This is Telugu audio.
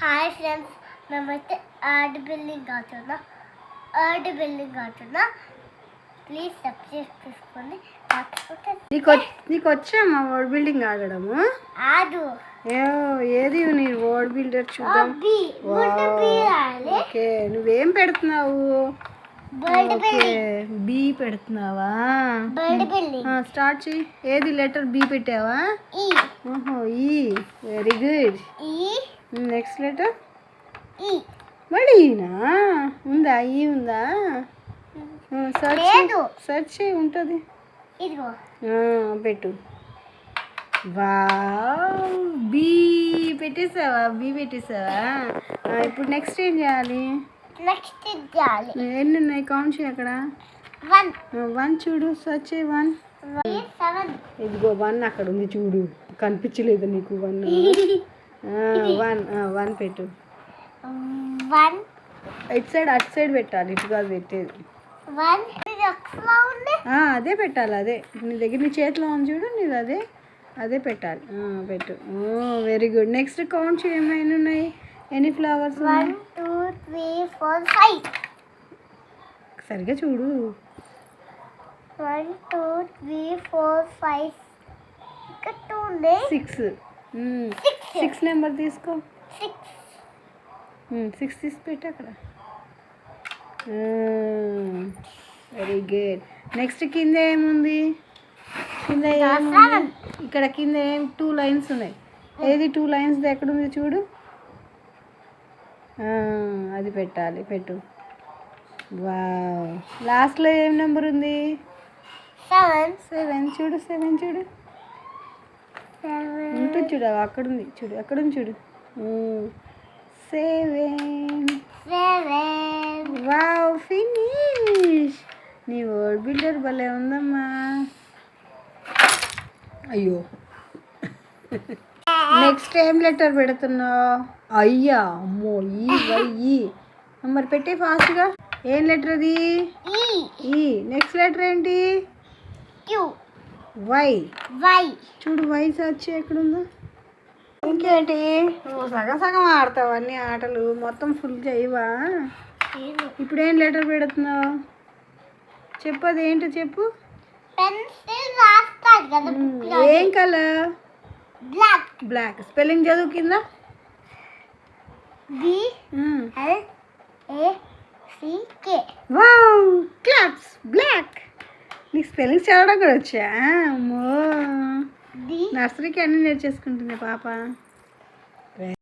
హాయ్ ఫ్రెండ్స్, మేమైతే ఆర్ట్ బిల్డింగ్ ఆడుతున్నా. ప్లీజ్ సబ్స్క్రైబ్ చేసుకోండి. నీకు వచ్చామా వర్డ్ బిల్డింగ్ ఆడడము? ఆడు ఏది నీ వర్డ్ బిల్డర్ చూద్దాం. ఓకే, నువ్వేం పెడుతున్నావు? బి పెడుతున్నావా? స్టార్ట్ చేయి. ఏది లెటర్ బి పెట్టావా? ఓహో, ఈ. Very good. నెక్స్ట్ లెటర్ మళ్ళీ ఈనా ఉందా? ఈ ఉందా? సర్చ్ చేయి, ఉంటుంది. పెట్టు. వావ్, బి పెట్టేసావా? ఇప్పుడు నెక్స్ట్ ఏం చేయాలి? ఎన్ని ఉన్నాయి? కౌంట్ చేయి. అక్కడ 1 చూడు. సర్చ్ చేయి. 1. ఇదిగో 1 అక్కడ ఉంది చూడు. కనిపించలేదు నీకు? 1 పెట్టు. అటు సైడ్ పెట్టాలి, ఇటు కాదు పెట్టేది. అదే పెట్టాలి. అదే నీ దగ్గర నీ చేతిలో ఉంది చూడు, నీది అదే పెట్టాలి. పెట్టు. Very good. నెక్స్ట్ కౌంట్ చేయి. ఏమైనా ఉన్నాయి? ఎన్ని ఫ్లవర్స్? 1 2 3 4 5. సరిగ్గా చూడు. 1 2 3 4 5. ఇంకా 2 ఉన్నాయి. 6 నెంబర్ తీసుకో. 6 తీసి పెట్టు అక్కడ. Very good. నెక్స్ట్ కింద ఏముంది? ఇక్కడ కింద 2 లైన్స్ ఉన్నాయి. ఏది 2 లైన్స్ ఎక్కడుంది చూడు. అది పెట్టాలి. పెట్టు. వావ్, లాస్ట్లో ఏం నెంబర్ ఉంది? 7 చూడు. 7 చూడు. ఉంటుంది చూడు. అక్కడుంది చూడు. 7. Wow, finish. నీ వర్డ్ బిల్డర్ భలే ఉందమ్మా. అయ్యో, నెక్స్ట్ ఏం లెటర్ పెడుతున్నావు? అయ్యా, అమ్మో, ఈ. మరి పెట్టే ఫాస్ట్గా. ఏం లెటర్ అది? ఈ. నెక్స్ట్ లెటర్ ఏంటి? వై. చూడు, వై సర్చ్ ఎక్కడుందో. ఇంకేంటి? నువ్వు సగం ఆడతావు అన్ని ఆటలు, మొత్తం ఫుల్ చేయవా? ఇప్పుడు ఏం లెటర్ పెడుతున్నావు? చెప్పు, అది ఏంటో చెప్పు. ఏం కలర్? బ్లాక్. స్పెల్లింగ్ చదువు కింద. Wow, claps. బ్లాక్. నీకు స్పెల్లింగ్స్ చదవడం కూడా వచ్చా? అమ్మో, నర్సరీకి అన్నీ నేర్చేసుకుంటుంది పాప.